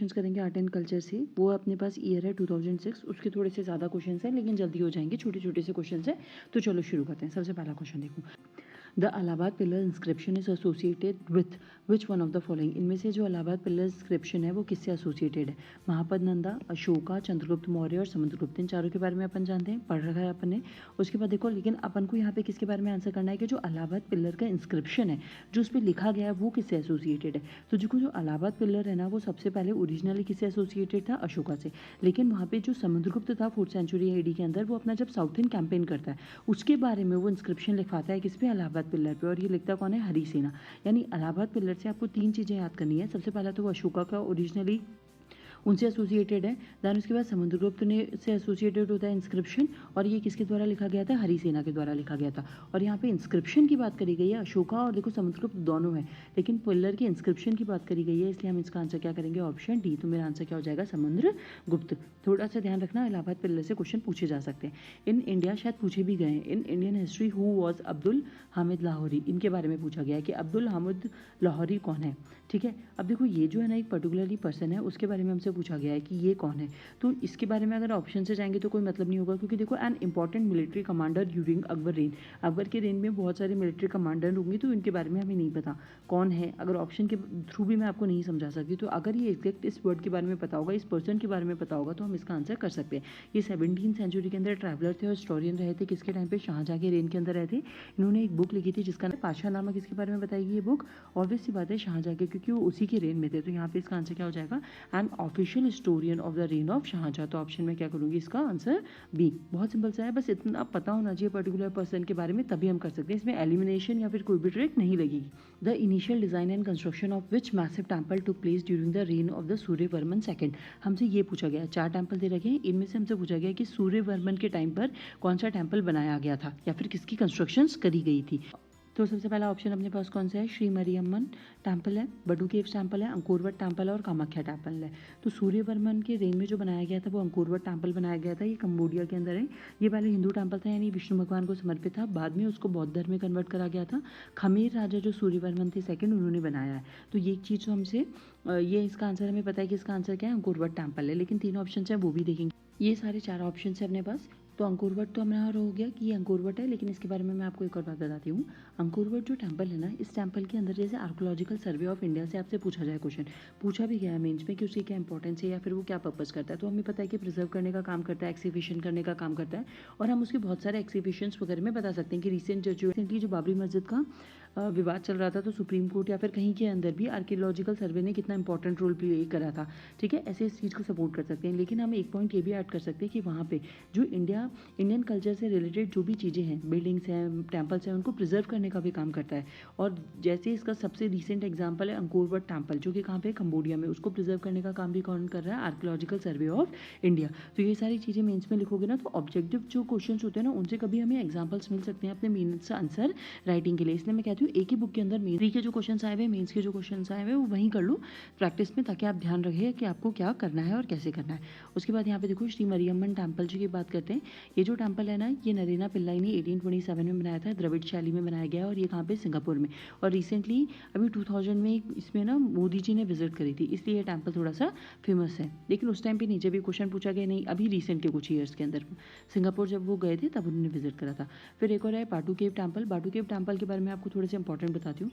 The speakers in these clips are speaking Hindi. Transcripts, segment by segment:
क्वेश्चंस करेंगे आर्ट एंड कल्चर से। वो अपने पास ईयर है 2006, उसके थोड़े से ज़्यादा क्वेश्चंस हैं लेकिन जल्दी हो जाएंगे, छोटे छोटे से क्वेश्चंस हैं। तो चलो शुरू करते हैं। सबसे पहला क्वेश्चन देखो, the Allahabad pillar inscription is associated with which one of the following. इनमें से जो अलाहाबाद पिलर इंस्क्रिप्शन है वो किससे एसोसिएटेड है? महापद नंदा, अशोका, चंद्रगुप्त मौर्य और समुद्रगुप्त। इन चारों के बारे में अपन जानते हैं, पढ़ रखा है अपन ने। उसके बाद देखो, लेकिन अपन को यहाँ पे किसके बारे में आंसर करना है कि जो अलाहाबाद पिलर का इंस्क्रिप्शन है, जो उस पर लिखा गया है, वो किससे एसोसिएटेड है। तो देखो, जो अलाहाबाद पिलर है ना, वो सबसे पहले ओरिजिनली किससे एसोसिएटेड था? अशोका से। लेकिन वहाँ पे जो समुद्रगुप्त था 4th सेंचुरी एडी के अंदर, वो अपना जब साउथ इंड कैंपेन करता है, उसके बारे में वो इंस्क्रिप्शन लिखवाता है किस पे? अलाहाबाद पिलर पे। और ये लिखता कौन है? हरिसेना। यानी अलाहाबाद पिलर से आपको 3 चीज़ें याद करनी है। सबसे पहला तो वो अशोका का ओरिजिनली उनसे एसोसिएटेड है। दैन उसके बाद समुद्रगुप्त ने से एसोसिएटेड होता है इंस्क्रिप्शन, और ये किसके द्वारा लिखा गया था? हरिसेना के द्वारा लिखा गया था। और यहाँ पे इंस्क्रिप्शन की बात करी गई है, अशोका और देखो समुद्रगुप्त दोनों है, लेकिन पिलर की इंस्क्रिप्शन की बात करी गई है, इसलिए हम इसका आंसर क्या करेंगे? Option D. तो मेरा आंसर क्या हो जाएगा? समुद्रगुप्त। थोड़ा सा ध्यान रखना, इलाहाबाद पिलर से क्वेश्चन पूछे जा सकते हैं। इन इंडिया शायद पूछे भी गए हैं। In Indian history who was Abdul Hamid Lahori, इनके बारे में पूछा गया है कि अब्दुल हामिद लाहौरी कौन है। ठीक है, अब देखो ये जो है ना एक पर्टिकुलरली पर्सन है, उसके बारे में हमसे पूछा गया है कि ये कौन है। तो इसके बारे में अगर ऑप्शन से जाएंगे तो कोई मतलब नहीं होगा, क्योंकि देखो an important military commander during Akbar rain, Akbar के रेन में बहुत सारे मिलिट्री कमांडर होंगे, तो इनके बारे में हमें नहीं पता कौन है। अगर ऑप्शन के थ्रू भी मैं आपको नहीं समझा सकती, तो अगर ये एग्जैक्ट इस वर्ड के बारे में पता होगा, इस पर्सन के बारे में पता होगा, तो हम इसका आंसर कर सकते हैं। ये 17th सेंचुरी के अंदर ट्रैवलर थे और हिस्टोरियन रहे थे। किसके टाइम पे? शाहजहाँ के रेन के अंदर रहे थे। इन्होंने एक बुक लिखी थी जिसका नाम पाशानामा। किसके बारे में बताएगी ये बुक? ऑब्वियस सी बात है, शाहजहाँ के, क्योंकि वो उसी के रेन में थे। तो यहाँ पे इसका आंसर क्या हो जाएगा? An official historian of the reign of Shah Jahan. तो ऑप्शन में क्या करूंगी? इसका आंसर बी। बहुत सिंपल सा है, बस इतना पता होना चाहिए पर्टिकुलर पर्सन के बारे में, तभी हम कर सकते हैं। इसमें एलिमिनेशन या फिर कोई भी ट्रिक नहीं लगेगी। The initial design and construction of which massive temple took place during the reign of the Suryavarman second. हमसे ये पूछा गया है, 4 टेम्पल दे रखे हैं, इनमें से हमसे पूछा गया कि सूर्यवर्मन के टाइम पर कौन सा टेम्पल बनाया गया था या फिर किसकी कंस्ट्रक्शंस करी गई थी। तो सबसे पहला ऑप्शन अपने पास कौन सा है? श्री मरियम्मन टेम्पल है, बडू केव्स टेम्पल है, अंकोरवट टेम्पल है और कामाख्या टेम्पल है। तो सूर्यवर्मन के रेन में जो बनाया गया था वो अंकोरवट टेम्पल बनाया गया था। ये कंबोडिया के अंदर है। ये पहले हिंदू टेम्पल था, यानी विष्णु भगवान को समर्पित था। बाद में उसको बौद्ध धर्म में कन्वर्ट करा गया था। खमेर राजा जो सूर्यवर्मन थे सेकंड, उन्होंने बनाया है। तो ये एक चीज़ तो हमसे ये इसका आंसर हमें पता है कि इसका आंसर क्या है? अंकोरवट टेम्पल है। लेकिन 3 ऑप्शन है वो भी देखेंगे। ये सारे 4 ऑप्शन है अपने पास। तो अंकोरवट तो हमारा हो गया कि ये अंकोरवट है, लेकिन इसके बारे में मैं आपको एक और बात बताती हूँ। अंकोरवट जो टेम्पल है ना, इस टेम्पल के अंदर जैसे आर्कोलॉजिकल सर्वे ऑफ इंडिया से आपसे पूछा जाए क्वेश्चन, पूछा भी गया है मेंस में कि उसकी क्या इंपॉर्टेंस है या फिर वो क्या पर्पस करता है, तो हमें पता है कि प्रिजर्व करने का काम करता है, एक्सिबिशन करने का काम करता है। और हम उसके बहुत सारे एक्सिबिशंस वगैरह में बता सकते हैं कि रिसेंटली जो बाबरी मस्जिद का विवाद चल रहा था, तो सुप्रीम कोर्ट या फिर कहीं के अंदर भी आर्कियोलॉजिकल सर्वे ने कितना इंपॉर्टेंट रोल प्ले करा था। ठीक है, ऐसे इस चीज़ को सपोर्ट कर सकते हैं। लेकिन हम एक पॉइंट ये भी ऐड कर सकते हैं कि वहाँ पे जो इंडियन कल्चर से रिलेटेड जो भी चीज़ें हैं, बिल्डिंग्स हैं, टेम्पल्स हैं, उनको प्रिजर्व करने का भी काम करता है। और जैसे इसका सबसे रिसेंट एग्जाम्पल है अंकोरवट टेम्पल, जो कि कहाँ पे? कंबोडिया में। उसको प्रिजर्व करने का काम भी कौन कर रहा है? Archaeological survey of India. तो ये सारी चीज़ें मेंस में लिखोगे ना, तो ऑब्जेक्टिव जो क्वेश्चन होते हैं ना, उनसे कभी हमें एग्जाम्पल्स मिल सकते हैं अपने मेंस आंसर राइटिंग के लिए। इसलिए मैं कहती हूँ एक ही बुक के अंदर मेरी के जो क्वेश्चन आए हुए, मेंस के जो क्वेश्चन आए हुए, वो वहीं कर लो प्रैक्टिस में, ताकि आप ध्यान रखिए कि आपको क्या करना है और कैसे करना है। उसके बाद यहाँ पे देखो, श्री मरियम्मन टेम्पल जी की बात करते हैं। ये जो टेम्पल है ना, ये नरेना पिल्लाई ने 1827 में बनाया था, द्रविड़ शैली में बनाया गया, और ये कहाँ पे? सिंगापुर में। और रिसेंटली अभी 2000 में इसमें ना मोदी जी ने विजिट करी थी, इसलिए ये टेम्पल थोड़ा सा फेमस है। लेकिन उस टाइम पे नीचे भी क्वेश्चन पूछा गया नहीं, अभी रिसेंट के कुछ ईयर्स के अंदर सिंगापुर जब वो गए थे तब उन्होंने विजिट करा था। फिर एक और है बाटू केव टेम्पल। बाटू केव टेम्पल के बारे में आपको थोड़े से इंपॉर्टेंट बताती हूँ।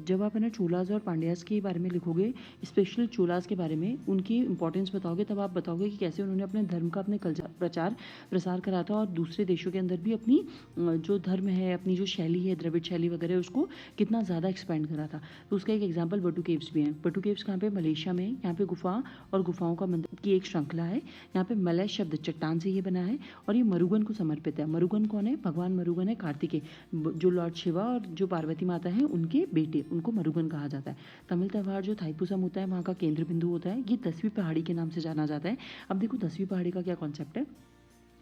जब आप है ना चोलाज और पांड्यास के बारे में लिखोगे, स्पेशल चोलाज के बारे में उनकी इंपॉर्टेंस बताओगे, तब आप बताओगे कि कैसे उन्होंने अपने धर्म का, अपने कल्चर प्रचार प्रसार करा था, और दूसरे देशों के अंदर भी अपनी जो धर्म है, अपनी जो शैली है, द्रविड़ शैली वगैरह, उसको कितना ज़्यादा एक्सपेंड करा था। तो उसका एक एग्जाम्पल बटू केव्स भी है। बटू केव्स कहाँ पे? मलेशिया में। यहाँ पे गुफा और गुफाओं का मंदिर की एक श्रृंखला है। यहाँ पे मलय शब्द चट्टान से ये बना है, और ये मरुगन को समर्पित है। मरुगन कौन है? भगवान मरुगन है कार्तिकेय, जो लॉर्ड शिवा और जो पार्वती माता है उनके बेटे, उनको मरुगन कहा जाता है। तमिल त्यौहार जो थाईपुसम होता है, वहाँ का केंद्र बिंदु होता है। ये 10वीं पहाड़ी के नाम से जाना जाता है। अब देखो 10वीं पहाड़ी का क्या कॉन्सेप्ट है।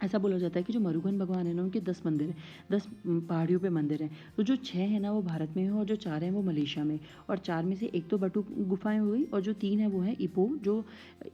ऐसा बोला जाता है कि जो मरुगन भगवान है ना, उनके 10 मंदिर हैं, 10 पहाड़ियों पे मंदिर हैं। तो जो 6 है ना वो भारत में है, और जो 4 हैं वो मलेशिया में। और 4 में से एक तो बटू गुफाएं हुई, और जो 3 है वो है इपो। जो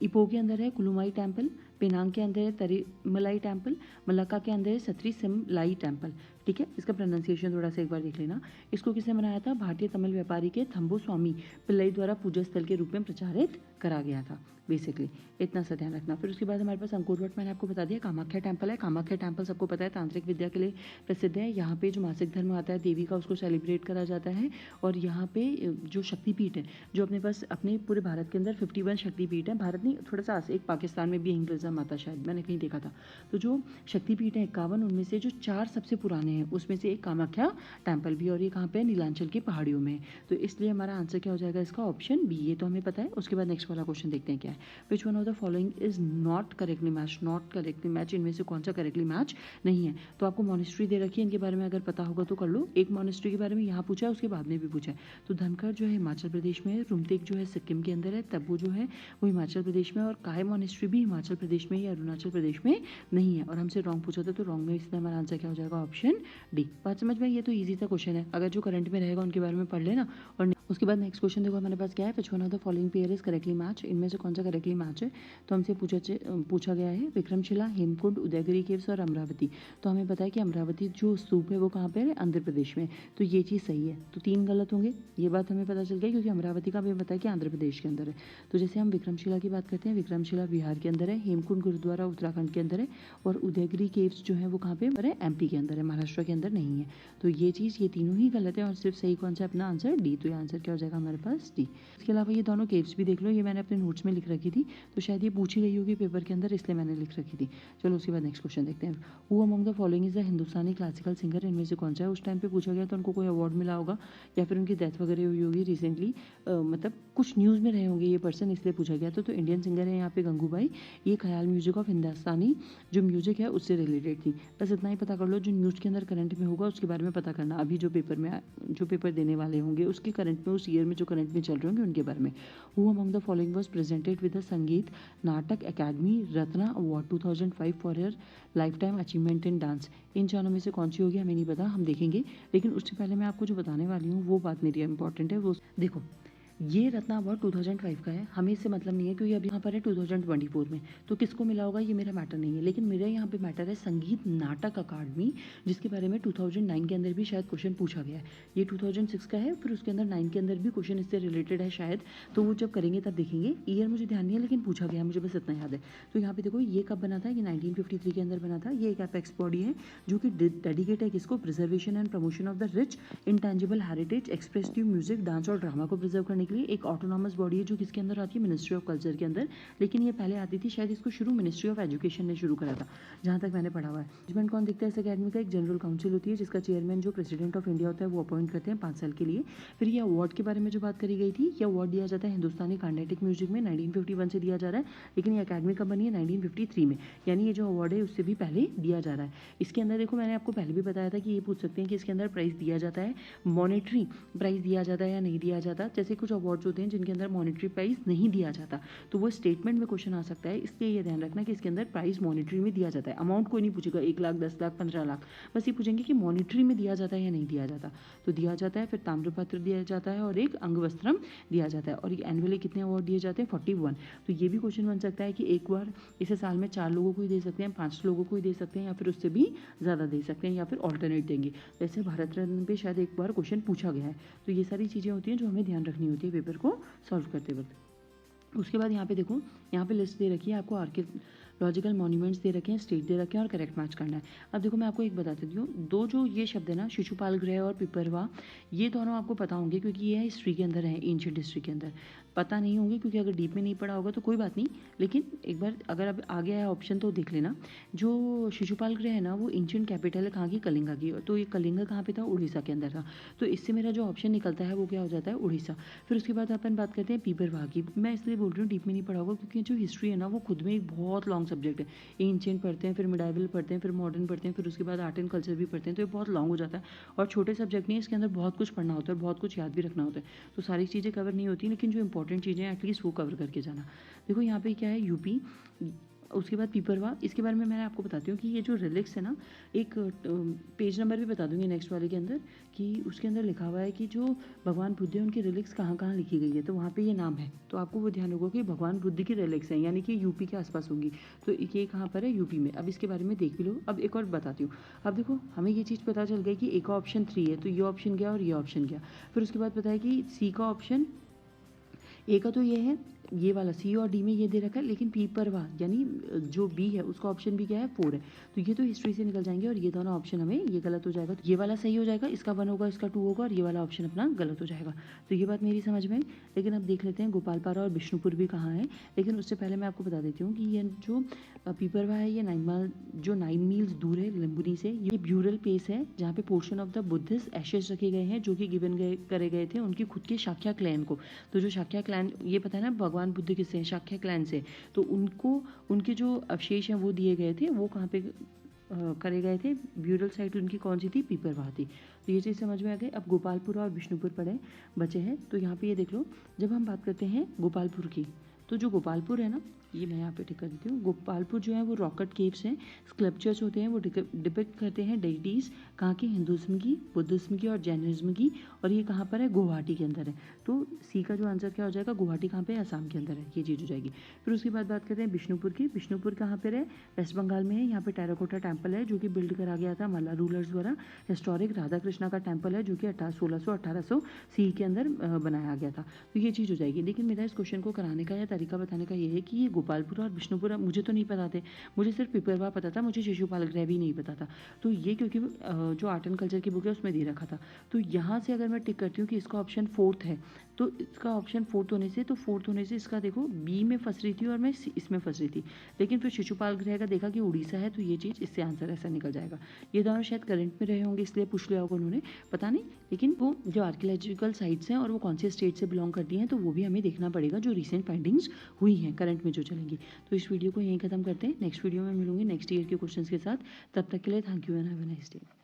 इपो के अंदर है कुलुमाई टेम्पल, पेनांग के अंदर है तरीमलाई टेम्पल, मलक्का के अंदर है सत्री सिमलाई टेम्पल। ठीक है, इसका प्रोनाउंसिएशन थोड़ा सा एक बार देख लेना। इसको किसने बनाया था? भारतीय तमिल व्यापारी के थंबो स्वामी पिल्लई द्वारा पूजा स्थल के रूप में प्रचारित करा गया था। बेसिकली इतना सा ध्यान रखना। फिर उसके बाद हमारे पास अंकोर वट मैंने आपको बता दिया। कामाख्या टेम्पल है। कामाख्या टेम्पल सबको पता है तांत्रिक विद्या के लिए प्रसिद्ध है। यहाँ पे जो मासिक धर्म आता है देवी का, उसको सेलिब्रेट करा जाता है। और यहाँ पे जो शक्तिपीठ है, जो अपने पास अपने पूरे भारत के अंदर 51 शक्तिपीठ है, भारत नहीं, थोड़ा सा एक पाकिस्तान में भी हिंगलिज्म माता, शायद मैंने कहीं देखा था। तो जो शक्तिपीठ है 51, उनमें से जो 4 सबसे पुराने हैं उसमें से एक कामाख्या टेम्पल भी, और ये कहाँ पे? नीलांचल की पहाड़ियों में। तो इसलिए हमारा आंसर क्या हो जाएगा इसका? Option B. ये तो हमें पता है। उसके बाद नेक्स्ट वाला क्वेश्चन देखते हैं क्या है। Which one of the following is not correctly match? Not correctly match, इनमें से कौन सा करेक्टली मैच नहीं है? तो आपको मॉनेस्ट्री दे रखी है, इनके बारे में अगर पता होगा तो कर लो। एक मॉनेस्ट्री के बारे में यहाँ पूछा है, उसके बाद में भी पूछा है। तो धनखड़ जो है हिमाचल प्रदेश में है, रुमतेक जो है सिक्किम के अंदर है, तब्बू जो है वो हिमाचल प्रदेश में, और काय मॉनेस्ट्री भी हिमाचल प्रदेश में या अरुणाचल प्रदेश में नहीं है। और हमसे रॉन्ग पूछा था, तो रॉन्ग में इसलिए हमारा आंसर क्या हो जाएगा? Option D. बात समझ में? ये तो ईजी सा क्वेश्चन है, अगर जो करंट में रहेगा उनके बारे में पढ़ लेना। और उसके बाद नेक्स्ट क्वेश्चन देखो हमारे पास क्या है। Which one of the following pair is correctly match? इनमें से कौन सा करेक्टली मैच है? तो हमसे पूछा गया है विक्रमशिला, हेमकुंड, उदयगिरी केव्स और अमरावती। तो हमें पता है कि अमरावती जो स्तूप है वो कहाँ पे है? आंध्र प्रदेश में। तो ये चीज़ सही है। तो 3 गलत होंगे, ये बात हमें पता चल गई, क्योंकि अमरावती का हमें पता है कि आंध्र प्रदेश के अंदर है। तो जैसे हम विक्रमशिला की बात करते हैं, विक्रमशिला बिहार के अंदर है, हेमकुंड गुरुद्वारा उत्तराखंड के अंदर है, और उदयगिरी केव्स जो है वो कहाँ पे है? एमपी के अंदर है, महाराष्ट्र के अंदर नहीं है। तो ये चीज़, ये तीनों ही गलत है, और सिर्फ सही कौन सा अपना आंसर? डी। तो ये आंसर क्या हो जाएगा हमारे पास? डी। इसके अलावा ये दोनों केव्स भी देख लो, ये मैंने अपने नोट्स में लिख रखी थी, तो शायद ये पूछी गई होगी पेपर के अंदर, इसलिए मैंने लिख रखी थी। चलो उसके बाद नेक्स्ट क्वेश्चन देखते हैं। Who among the following is the Hindustani classical singer? इनमें से कौन सा है? उस टाइम पे पूछा गया तो उनको कोई अवार्ड मिला होगा, या फिर उनकी डेथ वगैरह हुई होगी रिसेंटली, मतलब कुछ न्यूज़ में रहे होंगे ये पर्सन, इसलिए पूछा गया। तो इंडियन सिंगर है यहाँ पे गंगूबाई। ये ख्याल म्यूजिक ऑफ हिंदुस्तानी जो म्यूजिक है उससे रिलेटेड थी। बस इतना ही पता कर लो, जो न्यूज़ के अंदर करंट में होगा उसके बारे में पता करना। अभी जो पेपर में जो पेपर देने वाले होंगे उसके करंट में, उस ईयर में जो करंट में चल रहे होंगे उनके बारे में। Who among the following was presented with the Sangeet Natak academy Ratna award 2005 for your lifetime achievement in dance? इन चारों में से कौन सी होगी हमें नहीं पता, हम देखेंगे। लेकिन उससे पहले मैं आपको जो बताने वाली हूँ वो बात मेरी इंपॉर्टेंट है। वो देखो, ये रत्ना अवार्ड 2005 का है, हमें इससे मतलब नहीं है, क्योंकि अभी यहाँ पर है 2024 में, तो किसको मिला होगा ये मेरा मैटर नहीं है। लेकिन मेरा यहाँ पे मैटर है संगीत नाटक अकादमी, जिसके बारे में 2009 के अंदर भी शायद क्वेश्चन पूछा गया है। ये 2006 का है, फिर उसके अंदर 9 के अंदर भी क्वेश्चन इससे रिलेटेड है शायद, तो वो जब करेंगे तब देखेंगे। ईयर मुझे ध्यान नहीं है, लेकिन पूछा गया है, मुझे बस इतना याद है। तो यहाँ पे देखो ये कब बना था? ये 1953 के अंदर बना था। ये एक एपेक्स बॉडी है जो कि डेडिकेट है किसको? Preservation and promotion of the rich intangible heritage expressive music, dance और ड्रामा को प्रिजर्व करने के लिए। एक ऑटोनॉमस बॉडी है जो किसके अंदर आती है? मिनिस्ट्री ऑफ कल्चर के अंदर, लेकिन ये पहले आती थी, शायद इसको शुरू मिनिस्ट्री ऑफ एजुकेशन ने शुरू करा था, जहाँ तक मैंने पढ़ा हुआ है। मैनेजमेंट कौन देखता है इस अकेडमी का? एक जनरल काउंसिल होती है, जिसका चेयरमैन जो प्रेसिडेंट ऑफ इंडिया होता है वो अपॉइंट करते हैं 5 साल के लिए। फिर ये अवार्ड के बारे में जो बात करी गई थी, ये अवार्ड दिया जाता है हिंदुस्तानी कार्नेटिक म्यूजिक में 1951 से दिया जा रहा है, लेकिन ये अकेडमी कब बनी है? 1953 में। यानी ये जो अवार्ड है उससे भी पहले दिया जा रहा है। इसके अंदर देखो, मैंने आपको पहले भी बताया था कि ये पूछ सकते हैं कि इसके अंदर प्राइज दिया जाता है, मॉनेटरी प्राइज दिया जाता है या नहीं दिया जाता। जैसे कुछ अवार्ड्स होते हैं जिनके अंदर मॉनेटरी प्राइज नहीं दिया जाता, तो वो स्टेटमेंट में क्वेश्चन आ सकता है, इसलिए ये ध्यान रखना कि इसके अंदर प्राइज मॉनेटरी में दिया जाता है। अमाउंट कोई नहीं पूछेगा 1 लाख, 10 लाख, 15 लाख, बस ये पूछेंगे कि मॉनेटरी में दिया जाता है या नहीं दिया जाता। तो दिया जाता है, फिर ताम्रपत्र दिया जाता है और एक अंगवस्त्रम दिया जाता है। और ये एनुअली कितने अवार्ड दिए जाते हैं? 41। तो ये भी क्वेश्चन बन सकता है कि एक बार इसे साल में 4 लोगों को ही दे सकते हैं, 5 लोगों को ही दे सकते हैं, या फिर उससे भी ज़्यादा दे सकते हैं, या फिर ऑल्टरनेट देंगे। जैसे भारत रत्न पे शायद एक बार क्वेश्चन पूछा गया है। तो ये सारी चीज़ें होती हैं जो हमें ध्यान रखनी होती है पेपर को सॉल्व करते वक्त। उसके बाद यहाँ पे देखो, यहाँ पे लिस्ट दे रखी है आपको, आर्कियोलॉजिकल मॉन्यूमेंट्स दे रखे हैं, स्टेट दे रखे हैं, और करेक्ट मैच करना है। अब देखो मैं आपको एक बता देती हूँ, दो जो ये शब्द है ना, शिशुपाल गृह और पिपरवा, ये दोनों आपको पता होंगे क्योंकि ये हिस्ट्री के अंदर है, एंशिएंट हिस्ट्री के अंदर। पता नहीं होंगे क्योंकि अगर डीप में नहीं पढ़ा होगा तो कोई बात नहीं, लेकिन एक बार अगर अब आ गया है ऑप्शन तो देख लेना। जो शिशुपाल गृह है ना, वो एंशिएंट कैपिटल है कहाँ की? कलिंगा की। तो ये कलिंगा कहाँ पे था? उड़ीसा के अंदर था। तो इससे मेरा जो ऑप्शन निकलता है वो क्या हो जाता है? उड़ीसा। फिर उसके बाद अपन बात करते हैं पिपरवा की। मैं इसलिए बोल रही हूँ डीप में नहीं पढ़ा होगा क्योंकि जो हिस्ट्री है ना वो खुद में एक बहुत लॉन्ग सब्जेक्ट है। एंशिएंट पढ़ते हैं, फिर मिडाइवल पढ़ते हैं, फिर मॉडर्न पढ़ते हैं, फिर उसके बाद आर्ट एंड कल्चर भी पढ़ते हैं, तो ये बहुत लॉन्ग हो जाता है। और छोटे सब्जेक्ट नहीं है, इसके अंदर बहुत कुछ पढ़ना होता है, बहुत कुछ याद भी रखना होता है, तो सारी चीज़ें कवर नहीं होती, लेकिन जो इंपॉर्टेंट चीज़ें हैं एटलीस्ट वो कवर करके जाना। देखो यहाँ पे क्या है, यूपी उसके बाद पीपरवा, इसके बारे में मैं आपको बताती हूँ कि ये जो रिलिक्स है ना, एक पेज नंबर भी बता दूंगी नेक्स्ट वाले के अंदर, कि उसके अंदर लिखा हुआ है कि जो भगवान बुद्ध है उनकी रिलिक्स कहाँ कहाँ लिखी गई है, तो वहाँ पे ये नाम है, तो आपको वो ध्यान होगा कि भगवान बुद्ध की रिलिक्स है, यानी कि यूपी के आसपास होंगी। तो ये कहाँ पर है, यूपी में। अब इसके बारे में देख भी लो। अब एक और बताती हूँ। अब देखो हमें ये चीज़ पता चल गई कि ए का ऑप्शन 3 है, तो ये ऑप्शन गया और ये ऑप्शन गया। फिर उसके बाद पता है कि सी का ऑप्शन, ए का तो ये है, ये वाला सी और डी में ये दे रखा है, लेकिन पी पर वाह यानी जो बी है उसका ऑप्शन भी क्या है, 4 है, तो ये तो हिस्ट्री से निकल जाएंगे और ये दोनों ऑप्शन हमें, ये गलत हो जाएगा, तो ये वाला सही हो जाएगा, इसका 1 होगा, इसका 2 होगा और ये वाला ऑप्शन अपना गलत हो जाएगा। तो ये बात मेरी समझ में आई। लेकिन अब देख लेते हैं गोपालपारा और बिष्णुपुर भी कहाँ है। लेकिन उससे पहले मैं आपको बता देती हूँ कि ये जो पीपरवा है ये 9 मील्स दूर है लंबुनी से। ये ब्यूरल प्लेस है जहाँ पे portion of the Buddhist Ashes रखे गए हैं, जो कि गिवन करे गए थे उनकी खुद के शाक्या क्लैन को। तो जो शाक्या क्लैन, ये पता है ना भगवान बुद्ध किससे, शाक्या क्लैन से, तो उनको उनके जो अवशेष हैं वो दिए गए थे, वो कहाँ पे करे गए थे, ब्यूरल साइट उनकी कौन सी थी, पीपरवाह थी। तो ये चीज़ समझ में आ गई। अब गोपालपुर और बिष्णुपुर पड़े बचे हैं, तो यहाँ पे ये देख लो, जब हम बात करते हैं गोपालपुर की, तो जो गोपालपुर है ना, ये मैं यहाँ पे टिक कर देती हूँ। गोपालपुर जो है वो रॉकेट केव्स हैं, स्कल्पचर्स होते हैं, वो डिपिक्ट करते हैं डेइटीज़ कहाँ की, हिंदुज़्म की, बुद्धिज्म की और जैनिज्म की, और ये कहाँ पर है, गुवाहाटी के अंदर है। तो सी का जो आंसर क्या हो जाएगा, गुवाहाटी कहाँ पे है, असम के अंदर है, ये चीज़ हो जाएगी। फिर उसके बाद बात करते हैं बिष्णुपुर की। बिष्णुपुर कहाँ पर है, वेस्ट बंगाल में है। यहाँ पे टेराकोटा टेम्पल है जो कि बिल्ड करा गया था मल्ला रूलर्स द्वारा। हिस्टोरिक राधा कृष्णा का टेम्पल है जो कि 1600-1800 सी के अंदर बनाया गया था। तो ये चीज़ हो जाएगी। लेकिन मेरा इस क्वेश्चन को कराने का या तरीका बताने का ये है कि ये गोपालपुर और बिष्णुपुर मुझे तो नहीं पता थे, मुझे सिर्फ पिपरवा पता था, मुझे शिशुपाल ग्रह भी नहीं पता था। तो ये क्योंकि जो आर्ट एंड कल्चर की बुक है उसमें दे रखा था, तो यहाँ से अगर मैं टिक करती हूँ कि इसका ऑप्शन 4th है, तो इसका ऑप्शन 4th होने से, तो 4th होने से इसका देखो बी में फंस रही थी और मैं इसमें फंस रही थी। लेकिन फिर शिशुपाल ग्रह का देखा कि उड़ीसा है, तो ये चीज़ इससे आंसर ऐसा निकल जाएगा। ये दोनों शायद करंट में रहे होंगे इसलिए पूछ लिया होगा उन्होंने, पता नहीं। लेकिन वो जो आर्कियोलॉजिकल साइट्स हैं और वो कौन से स्टेट से बिलोंग करती हैं, तो वो भी हमें देखना पड़ेगा, जो रिसेंट फाइंडिंग्स हुई हैं करंट में जो चलेंगी। तो इस वीडियो को यहीं खत्म करते हैं। नेक्स्ट वीडियो में मिलूंगी नेक्स्ट ईयर के क्वेश्चंस के साथ। तब तक के लिए thank you and have a nice day.